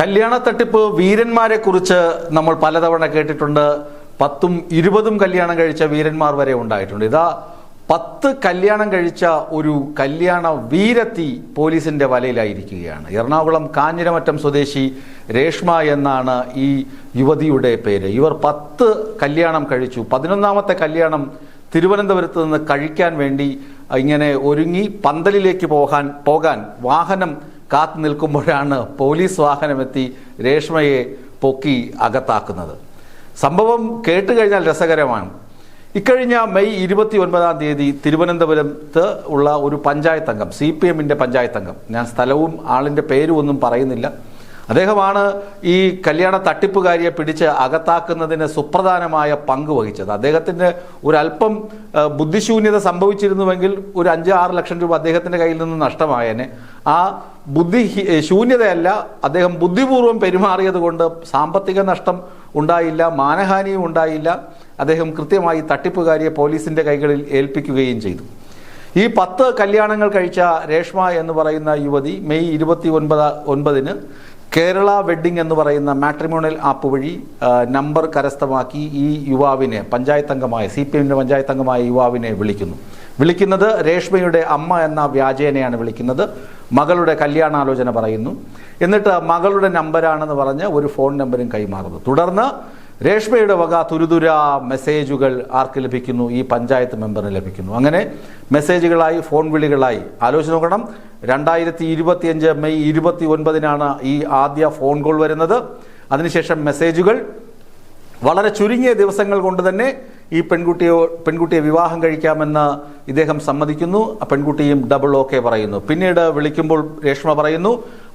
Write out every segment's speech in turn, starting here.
കല്യാണ തട്ടിപ്പ് വീരന്മാരെ കുറിച്ച് നമ്മൾ പലതവണ കേട്ടിട്ടുണ്ട്. 10ഉം 20ഉം കല്യാണം കഴിച്ച വീരന്മാർ വരെ ഉണ്ടായിട്ടുണ്ട്. ഇതാ 10 കല്യാണം കഴിച്ച ഒരു കല്യാണ വീരത്തി പോലീസിന്റെ വലയിലായിരിക്കുകയാണ്. എറണാകുളം കാഞ്ഞിരമറ്റം സ്വദേശി രേഷ്മ എന്നാണ് ഈ യുവതിയുടെ പേര്. ഇവർ 10 കല്യാണം കഴിച്ചു. 11ാമത്തെ കല്യാണം തിരുവനന്തപുരത്ത് നിന്ന് കഴിക്കാൻ വേണ്ടി ഇങ്ങനെ ഒരുങ്ങി പന്തലിലേക്ക് പോകാൻ വാഹനം കാത്തു നിൽക്കുമ്പോഴാണ് പോലീസ് വാഹനമെത്തി രേഷ്മയെ പൊക്കി അകത്താക്കുന്നത്. സംഭവം കേട്ടുകഴിഞ്ഞാൽ രസകരമാണ്. ഇക്കഴിഞ്ഞ മെയ് 29-ാം തീയതി തിരുവനന്തപുരത്ത് ഉള്ള ഒരു പഞ്ചായത്ത് അംഗം, CPM-ന്റെ പഞ്ചായത്ത് അംഗം, ഞാൻ സ്ഥലവും ആളിൻ്റെ പേരും ഒന്നും പറയുന്നില്ല, അദ്ദേഹമാണ് ഈ കല്യാണ തട്ടിപ്പുകാരിയെ പിടിച്ച് അകത്താക്കുന്നതിന് സുപ്രധാനമായ പങ്ക് വഹിച്ചത്. അദ്ദേഹത്തിന് ഒരല്പം ബുദ്ധിശൂന്യത സംഭവിച്ചിരുന്നുവെങ്കിൽ ഒരു 5-6 ലക്ഷം രൂപ അദ്ദേഹത്തിൻ്റെ കയ്യിൽ നിന്ന് നഷ്ടമായേനെ. ആ ശൂന്യതയല്ല, അദ്ദേഹം ബുദ്ധിപൂർവ്വം പെരുമാറിയത് കൊണ്ട് സാമ്പത്തിക നഷ്ടം ഉണ്ടായില്ല, മാനഹാനിയും ഉണ്ടായില്ല. അദ്ദേഹം കൃത്യമായി തട്ടിപ്പുകാരിയെ പോലീസിന്റെ കൈകളിൽ ഏൽപ്പിക്കുകയും ചെയ്തു. ഈ 10 കല്യാണങ്ങൾ കഴിച്ച രേഷ്മ എന്ന് പറയുന്ന യുവതി മെയ് 29-ന് കേരള വെഡ്ഡിംഗ് എന്ന് പറയുന്ന മാട്രിമോണിയൽ ആപ്പ് വഴി നമ്പർ കരസ്ഥമാക്കി ഈ യുവാവിനെ, പഞ്ചായത്ത് അംഗമായ CPM-ന്റെ പഞ്ചായത്ത് അംഗമായ യുവാവിനെ വിളിക്കുന്നത് രേഷ്മയുടെ അമ്മ എന്ന വ്യാജേനയാണ് വിളിക്കുന്നത്. മകളുടെ കല്യാണാലോചന പറയുന്നു. എന്നിട്ട് മകളുടെ നമ്പരാണെന്ന് പറഞ്ഞ് ഒരു ഫോൺ നമ്പരും കൈമാറുന്നു. തുടർന്ന് രേഷ്മയുടെ വക തുരുതുരാ മെസ്സേജുകൾ ആർക്ക് ലഭിക്കുന്നു? ഈ പഞ്ചായത്ത് മെമ്പറിന് ലഭിക്കുന്നു. അങ്ങനെ മെസ്സേജുകളായി, ഫോൺ വിളികളായി. ആലോചിച്ച് നോക്കണം, 2025 മെയ് 29-നാണ് ഈ ആദ്യ ഫോൺ കോൾ വരുന്നത്. അതിനുശേഷം മെസ്സേജുകൾ. വളരെ ചുരുങ്ങിയ ദിവസങ്ങൾ കൊണ്ട് തന്നെ ഈ പെൺകുട്ടിയെ വിവാഹം കഴിക്കാമെന്ന് ഇദ്ദേഹം സമ്മതിക്കുന്നു. ആ പെൺകുട്ടിയും ഡബിൾ ഓക്കെ പറയുന്നു. പിന്നീട് വിളിക്കുമ്പോൾ രേഷ്മ പറയുന്നു,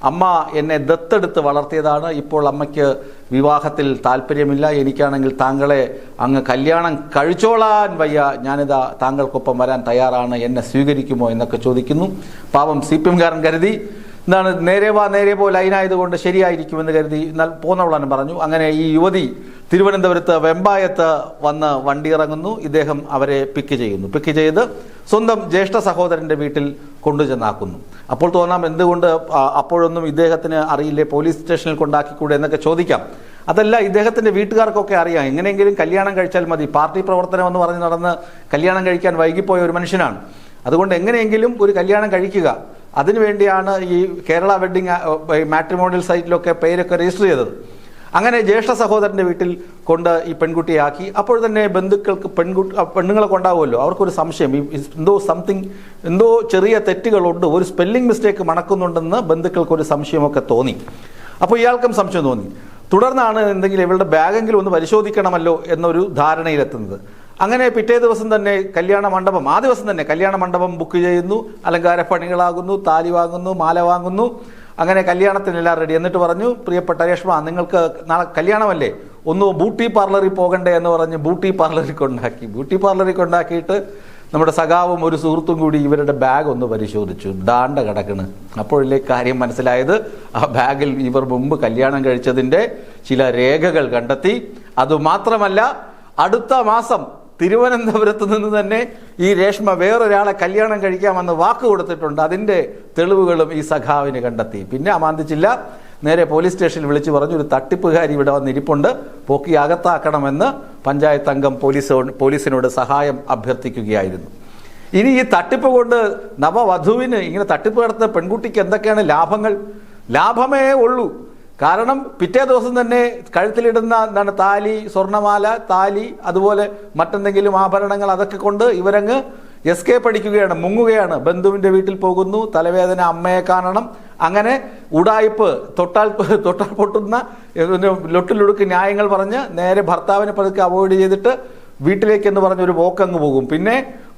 അമ്മ എന്നെ ദത്തെടുത്ത് വളർത്തിയതാണ്, ഇപ്പോൾ അമ്മയ്ക്ക് വിവാഹത്തിൽ താല്പര്യമില്ല, എനിക്കാണെങ്കിൽ താങ്കളെ അങ്ങ് കല്യാണം കഴിച്ചോളാൻ വയ്യ, ഞാനിതാ താങ്കൾക്കൊപ്പം വരാൻ തയ്യാറാണ്, എന്നെ സ്വീകരിക്കുമോ എന്നൊക്കെ ചോദിക്കുന്നു. പാവം CPM-കാരൻ കരുതി എന്താണ്, നേരെ പോ, ലൈനായതുകൊണ്ട് ശരിയായിരിക്കുമെന്ന് കരുതി എന്നാൽ പോന്നവളാനും പറഞ്ഞു. അങ്ങനെ ഈ യുവതി തിരുവനന്തപുരത്ത് വെമ്പായത്ത് വന്ന് വണ്ടി ഇറങ്ങുന്നു. ഇദ്ദേഹം അവരെ പിക്ക് ചെയ്ത് സ്വന്തം ജ്യേഷ്ഠ സഹോദരന്റെ വീട്ടിൽ കൊണ്ടുചെന്നാക്കുന്നു. അപ്പോൾ തോന്നാം, എന്തുകൊണ്ട് അപ്പോഴൊന്നും ഇദ്ദേഹത്തിന് അറിയില്ലേ, പോലീസ് സ്റ്റേഷനിൽ കൊണ്ടാക്കിക്കൂടെ എന്നൊക്കെ ചോദിക്കാം. അതല്ല, ഇദ്ദേഹത്തിന്റെ വീട്ടുകാർക്കൊക്കെ അറിയാം, എങ്ങനെയെങ്കിലും കല്യാണം കഴിച്ചാൽ മതി. പാർട്ടി പ്രവർത്തനം എന്ന് പറഞ്ഞ് നടന്ന് കല്യാണം കഴിക്കാൻ വൈകിപ്പോയ ഒരു മനുഷ്യനാണ്. അതുകൊണ്ട് എങ്ങനെയെങ്കിലും ഒരു കല്യാണം കഴിക്കുക, അതിനുവേണ്ടിയാണ് ഈ കേരള വെഡ്ഡിംഗ് മാട്രിമോണിയൽ സൈറ്റിലൊക്കെ പേരൊക്കെ രജിസ്റ്റർ ചെയ്തത്. അങ്ങനെ ജ്യേഷ്ഠ സഹോദരന്റെ വീട്ടിൽ കൊണ്ട് ഈ പെൺകുട്ടിയെ ആക്കി. അപ്പോൾ തന്നെ ബന്ധുക്കൾക്ക്, പെണ്ണുങ്ങളൊക്കെ ഉണ്ടാവുമല്ലോ, അവർക്കൊരു സംശയം, എന്തോ ചെറിയ തെറ്റുകളുണ്ട്, ഒരു സ്പെല്ലിംഗ് മിസ്റ്റേക്ക് മണക്കുന്നുണ്ടെന്ന് ബന്ധുക്കൾക്കൊരു സംശയമൊക്കെ തോന്നി. അപ്പോൾ ഇയാൾക്കും സംശയം തോന്നി. തുടർന്നാണ് എന്തെങ്കിലും ഇവളുടെ ബാഗെങ്കിലും ഒന്ന് പരിശോധിക്കണമല്ലോ എന്നൊരു ധാരണയിലെത്തുന്നത്. അങ്ങനെ പിറ്റേ ദിവസം തന്നെ ആ ദിവസം തന്നെ കല്യാണ മണ്ഡപം ബുക്ക് ചെയ്യുന്നു. അലങ്കാര പണികളാകുന്നു, താലി വാങ്ങുന്നു, മാല വാങ്ങുന്നു. അങ്ങനെ കല്യാണത്തിനെല്ലാം റെഡി. എന്നിട്ട് പറഞ്ഞു, പ്രിയപ്പെട്ട രേഷ്മ, നിങ്ങൾക്ക് നാളെ കല്യാണമല്ലേ, ഒന്ന് ബ്യൂട്ടി പാർലറിൽ പോകണ്ടേ എന്ന് പറഞ്ഞ് ബ്യൂട്ടി പാർലറിൽ കൊണ്ടാക്കിയിട്ട് നമ്മുടെ സഖാവും ഒരു സുഹൃത്തും കൂടി ഇവരുടെ ബാഗ് ഒന്ന് പരിശോധിച്ചു. ദാണ്ട കിടക്കണ്. അപ്പോഴല്ലേ കാര്യം മനസ്സിലായത്, ആ ബാഗിൽ ഇവർ മുമ്പ് കല്യാണം കഴിച്ചതിൻ്റെ ചില രേഖകൾ കണ്ടെത്തി. അതുമാത്രമല്ല, അടുത്ത മാസം തിരുവനന്തപുരത്ത് നിന്ന് തന്നെ ഈ രേഷ്മ വേറൊരാളെ കല്യാണം കഴിക്കാമെന്ന് വാക്ക് കൊടുത്തിട്ടുണ്ട്. അതിൻ്റെ തെളിവുകളും ഈ സഖാവിന് കണ്ടെത്തി. പിന്നെ അമാന്തിച്ചില്ല, നേരെ പോലീസ് സ്റ്റേഷനിൽ വിളിച്ചു പറഞ്ഞു, ഒരു തട്ടിപ്പുകാരി ഇവിടെ വന്നിരിപ്പുണ്ട്, പോക്കി അകത്താക്കണമെന്ന് പഞ്ചായത്ത് അംഗം പോലീസിനോട് സഹായം അഭ്യർത്ഥിക്കുകയായിരുന്നു. ഇനി ഈ തട്ടിപ്പ് കൊണ്ട് നവവധുവിന്, ഇങ്ങനെ തട്ടിപ്പ് നടത്തുന്ന പെൺകുട്ടിക്ക് എന്തൊക്കെയാണ് ലാഭങ്ങൾ? ലാഭമേ ഉള്ളൂ. കാരണം പിറ്റേ ദിവസം തന്നെ കഴുത്തിലിടുന്ന താലി, സ്വർണ്ണമാല, താലി, അതുപോലെ മറ്റെന്തെങ്കിലും ആഭരണങ്ങൾ, അതൊക്കെ കൊണ്ട് ഇവരങ്ങ് എസ്കേപ്പ് അടിക്കുകയാണ്, മുങ്ങുകയാണ്. ബന്ധുവിൻ്റെ വീട്ടിൽ പോകുന്നു, തലവേദന, അമ്മയെ കാണണം. അങ്ങനെ ഉടായിപ്പ്, തൊട്ടാൽ പൊട്ടുന്ന ലൊട്ടിലൊടുക്ക് ന്യായങ്ങൾ പറഞ്ഞ് നേരെ ഭർത്താവിനെ പതുക്കെ അവോയ്ഡ് ചെയ്തിട്ട് വീട്ടിലേക്ക് എന്ന് പറഞ്ഞൊരു പോക്കങ്ങ് പോകും. പിന്നെ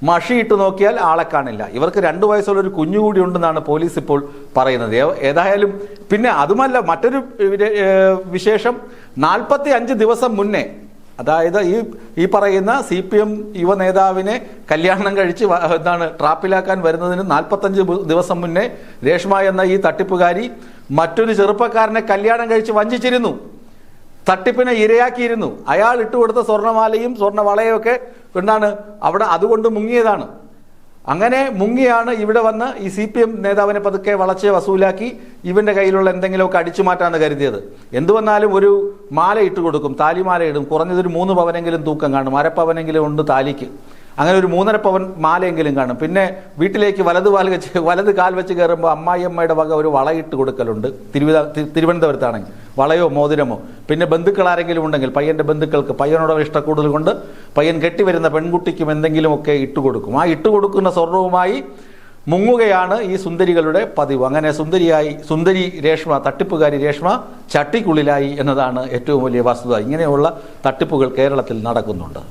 മഷിയിട്ട് നോക്കിയാൽ ആളെ കാണില്ല. ഇവർക്ക് 2 വയസ്സുള്ള ഒരു കുഞ്ഞുകൂടി ഉണ്ടെന്നാണ് പോലീസ് ഇപ്പോൾ പറയുന്നത്. ഏതായാലും പിന്നെ അതുമല്ല, മറ്റൊരു വിശേഷം, 45 ദിവസം മുന്നേ, അതായത് ഈ പറയുന്ന CPM യുവ നേതാവിനെ കല്യാണം കഴിച്ച് ട്രാപ്പിലാക്കാൻ വരുന്നതിന് 45 ദിവസം മുന്നേ രേഷ്മ എന്ന ഈ തട്ടിപ്പുകാരി മറ്റൊരു ചെറുപ്പക്കാരനെ കല്യാണം കഴിച്ച് വഞ്ചിച്ചിരുന്നു, തട്ടിപ്പിനെ ഇരയാക്കിയിരുന്നു. അയാൾ ഇട്ടുകൊടുത്ത സ്വർണ്ണമാലയും സ്വർണ്ണവളയും ഒക്കെ അവിടെ അതുകൊണ്ട് മുങ്ങിയതാണ്. അങ്ങനെ മുങ്ങിയാണ് ഇവിടെ വന്ന് ഈ CPM നേതാവിനെ പതുക്കെ വളച്ച് വസൂലാക്കി ഇവന്റെ കയ്യിലുള്ള എന്തെങ്കിലുമൊക്കെ അടിച്ചു മാറ്റാന്ന് കരുതിയത്. എന്തു വന്നാലും ഒരു മാല ഇട്ട് കൊടുക്കും, താലിമാല ഇടും, കുറഞ്ഞതൊരു 3 പവനെങ്കിലും തൂക്കം കാണും, അരപ്പവനെങ്കിലും ഉണ്ട് താലിക്ക്, അങ്ങനെ ഒരു 3.5 പവൻ മാലയെങ്കിലും കാണും. പിന്നെ വീട്ടിലേക്ക് വലത് കാൽ വെച്ച് കയറുമ്പോൾ അമ്മായിയമ്മയുടെ വക ഒരു വളയിട്ട് കൊടുക്കലുണ്ട്. തിരുവനന്തപുരത്താണെങ്കിൽ വളയോ മോതിരമോ. പിന്നെ ബന്ധുക്കൾ ആരെങ്കിലും ഉണ്ടെങ്കിൽ പയ്യന്റെ ബന്ധുക്കൾക്ക് പയ്യനോട് ഇഷ്ടക്കൂടുതൽ കൊണ്ട് പയ്യൻ കെട്ടിവരുന്ന പെൺകുട്ടിക്കും എന്തെങ്കിലുമൊക്കെ ഇട്ടുകൊടുക്കും. ആ ഇട്ടുകൊടുക്കുന്ന സ്വർണവുമായി മുങ്ങുകയാണ് ഈ സുന്ദരികളുടെ പതിവ്. അങ്ങനെ സുന്ദരി രേഷ്മ, തട്ടിപ്പുകാരി രേഷ്മ ചട്ടിക്കുള്ളിലായി എന്നതാണ് ഏറ്റവും വലിയ വസ്തുത. ഇങ്ങനെയുള്ള തട്ടിപ്പുകൾ കേരളത്തിൽ നടക്കുന്നുണ്ട്.